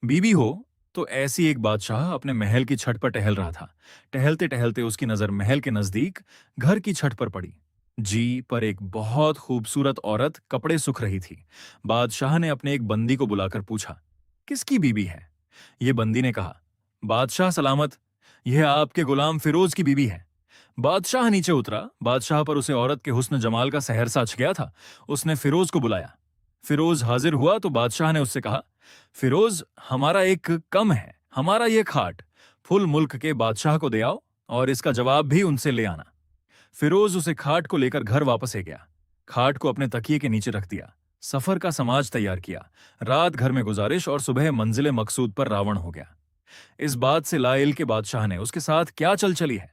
बीबी हो तो ऐसी एक बादशाह अपने महल की छत पर टहल रहा था। टहलते टहलते उसकी नजर महल के नजदीक घर की छत पर पड़ी। जी पर एक बहुत खूबसूरत औरत कपड़े सुख रही थी। बादशाह ने अपने एक बंदी को बुलाकर पूछा, किसकी बीबी है? ये बंदी ने कहा, बादशाह सलामत, यह आपके गुलाम फिरोज की बीबी है। बादशाह नीचे उतरा। बादशाह पर उसे औरत के हुस्न जमाल का सहर सा छा गया था। उसने फिरोज को बुलाया। फिरोज हाजिर हुआ तो बादशाह ने उससे कहा, फिरोज, हमारा एक कम है, हमारा ये खाट फुल मुल्क के बादशाह को दे आओ और इसका जवाब भी उनसे ले आना। फिरोज उसे खाट को लेकर घर वापस ले गया। खाट को अपने तकिए के नीचे रख दिया। सफर का समाज तैयार किया। रात घर में गुजारिश और सुबह मंजिले मकसूद पर रावण हो गया। इस बात से लाइल के बादशाह ने उसके साथ क्या चल चली है।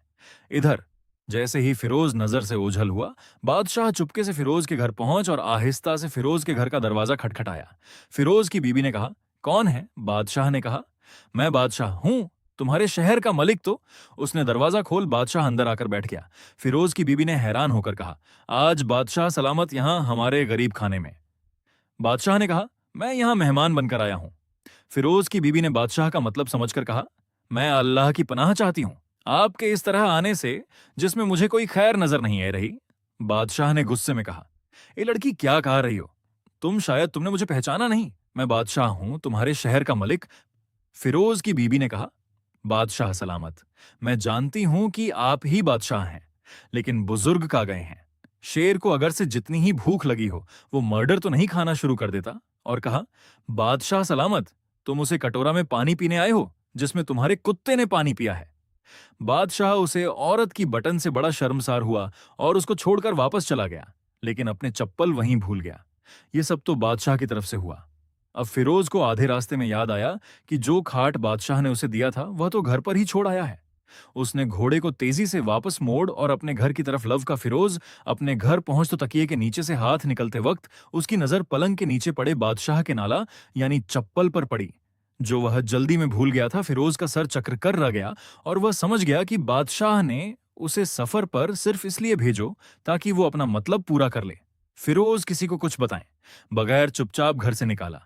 इधर जैसे ही फिरोज नजर से ओझल हुआ, बादशाह चुपके से फिरोज के घर पहुंच और आहिस्ता से फिरोज के घर का दरवाजा खटखटाया। फिरोज की बीबी ने कहा, कौन है? बादशाह ने कहा, मैं बादशाह हूं, तुम्हारे शहर का मलिक तो। उसने दरवाजा खोल बादशाह अंदर आकर बैठ गया। फिरोज की बीबी ने हैरान होकर कहा, आज बादशाह सलामत यहां हमारे गरीब खाने में। बादशाह ने कहा, मैं यहां मेहमान बनकर आया हूं। फिरोज की बीबी ने बादशाह का मतलब समझकर कहा, मैं अल्लाह की पनाह चाहती हूं आपके इस तरह आने से, जिसमें मुझे कोई खैर नजर नहीं आ रही। बादशाह ने गुस्से में कहा, ये लड़की क्या कह रही हो? तुमने मुझे पहचाना नहीं। मैं बादशाह हूं, तुम्हारे शहर का मलिक। फिरोज की बीबी ने कहा, बादशाह सलामत, मैं जानती हूं कि आप ही बादशाह हैं, लेकिन बुजुर्ग कहाँ गए हैं? शेर को अगर से जितनी ही भूख लगी हो, वो मर्डर तो नहीं खाना शुरू कर देता। और कहा, बादशाह सलामत, तुम उसे कटोरा में पानी पीने आए हो जिसमें तुम्हारे कुत्ते ने पानी पिया है। बादशाह उसे औरत की बटन से बड़ा शर्मसार हुआ और उसको छोड़कर वापस चला गया, लेकिन अपने चप्पल वहीं भूल गया। ये सब तो बादशाह की तरफ से हुआ। अब फिरोज को आधे रास्ते में याद आया कि जो खाट बादशाह ने उसे दिया था वह तो घर पर ही छोड़ आया है। उसने घोड़े को तेजी से वापस मोड़ और अपने घर की तरफ लव का फिरोज अपने घर पहुंच तो तकिए के नीचे से हाथ निकलते वक्त उसकी नजर पलंग के नीचे पड़े बादशाह के नाला यानी चप्पल पर पड़ी, जो वह जल्दी में भूल गया था। फिरोज का सर चक्र कर रह गया और वह समझ गया कि बादशाह ने उसे सफर पर सिर्फ इसलिए भेजो ताकि वो अपना मतलब पूरा कर ले। फिरोज किसी को कुछ बताएं बगैर चुपचाप घर से निकाला।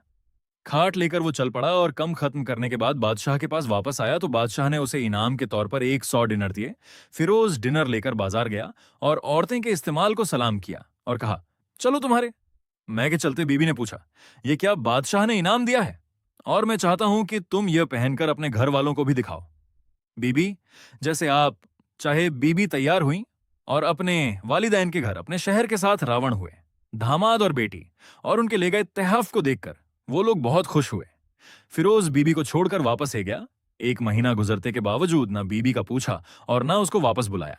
खाट लेकर वो चल पड़ा और कम खत्म करने के बाद बादशाह के पास वापस आया तो बादशाह ने उसे इनाम के तौर पर 100 डिनर दिए। फिरोज डिनर लेकर बाजार गया और औरतें के इस्तेमाल को सलाम किया और कहा, चलो तुम्हारे। मैं के चलते बीबी ने पूछा, ये क्या बादशाह ने इनाम दिया है? और मैं चाहता हूं कि तुम यह पहनकर अपने घर वालों को भी दिखाओ। बीबी, जैसे आप चाहे बीबी तैयार हुई और अपने वालिदैन के घर अपने शहर के साथ रावण हुए। दामाद और बेटी और उनके ले गए तहफ को देखकर वो लोग बहुत खुश हुए। फिरोज बीबी को छोड़कर वापस ले गया। 1 महीना गुजरते के बावजूद ना बीबी का पूछा और ना उसको वापस बुलाया।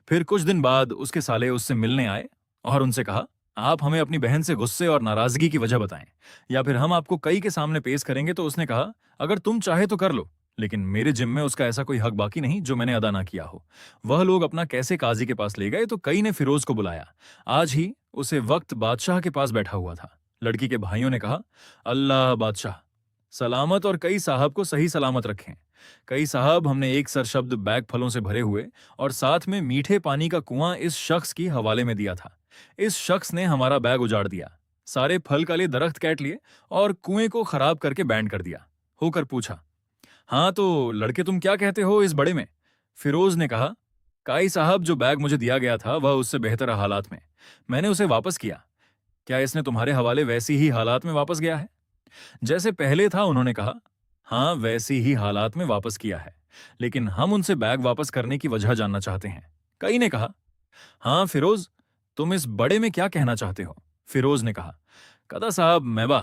फिर कुछ दिन बाद उसके साले उससे मिलने आए और उनसे कहा, आप हमें अपनी बहन से गुस्से और नाराजगी की वजह बताएं या फिर हम आपको कई के सामने पेश करेंगे। तो उसने कहा, अगर तुम चाहे तो कर लो, लेकिन मेरे जिम में उसका ऐसा कोई हक बाकी नहीं जो मैंने अदा ना किया हो। वह लोग अपना कैसे काजी के पास ले गए तो कई ने फिरोज को बुलाया। आज ही उसे वक्त बादशाह के पास बैठा हुआ था। लड़की के भाइयों ने कहा, अल्लाह बादशाह सलामत और कई साहब को सही सलामत रखें। कई साहब, हमने एक सरशब्द बैग फलों से भरे हुए और साथ में मीठे पानी का कुआं इस शख्स की हवाले में दिया था। इस शख्स ने हमारा बैग उजाड़ दिया, सारे फल का लिए दरख्त काट लिए और कुएं को खराब करके बैंड कर दिया। होकर पूछा, हाँ तो लड़के तुम क्या कहते हो इस बड़े में? फिरोज ने कहा, काई साहब, जो बैग मुझे दिया गया था वह उससे बेहतर हालात में, मैंने उसे वापस किया। क्या इसने तुम्हारे हवाले वैसी ही हालात में वापस गया है जैसे पहले था? उन्होंने कहा, हाँ वैसी ही हालात में वापस किया है, लेकिन हम उनसे बैग वापस करने की वजह जानना चाहते हैं। कई ने कहा, हाँ फिरोज, तुम इस बड़े में क्या कहना चाहते हो? फिरोज ने कहा, कदा साहब, मैबा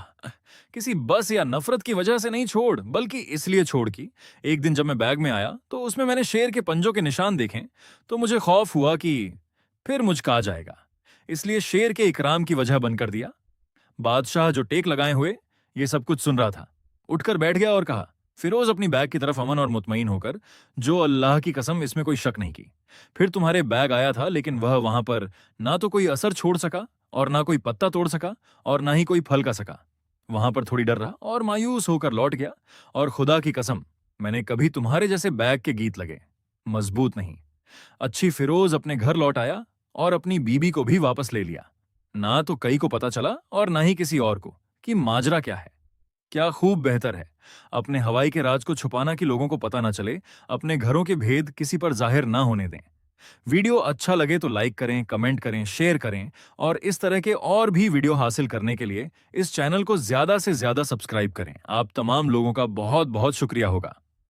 किसी बस या नफरत की वजह से नहीं छोड़, बल्कि इसलिए छोड़ कि एक दिन जब मैं बैग में आया तो उसमें मैंने शेर के पंजों के निशान देखे तो मुझे खौफ हुआ कि फिर मुझ कहा जाएगा, इसलिए शेर के इकराम की वजह बनकर दिया। बादशाह जो टेक लगाए हुए ये सब कुछ सुन रहा था, उठकर बैठ गया और कहा, फिरोज अपनी बैग की तरफ अमन और मुतमईन होकर, जो अल्लाह की कसम इसमें कोई शक नहीं की। फिर तुम्हारे बैग आया था, लेकिन वह वहां पर ना तो कोई असर छोड़ सका और ना कोई पत्ता तोड़ सका और ना ही कोई फल का सका। वहां पर थोड़ी डर रहा और मायूस होकर लौट गया। और खुदा की कसम, मैंने कभी तुम्हारे जैसे बैग के गीत लगे मजबूत नहीं। अच्छी फिरोज अपने घर लौट आया और अपनी बीबी को भी वापस ले लिया। ना तो कई को पता चला और ना ही किसी और को कि माजरा क्या है। क्या खूब बेहतर है। अपने हवाई के राज को छुपाना कि लोगों को पता ना चले, अपने घरों के भेद किसी पर जाहिर ना होने दें। वीडियो अच्छा लगे तो लाइक करें, कमेंट करें, शेयर करें और इस तरह के और भी वीडियो हासिल करने के लिए इस चैनल को ज्यादा से ज्यादा सब्सक्राइब करें। आप तमाम लोगों का बहुत बहुत शुक्रिया होगा।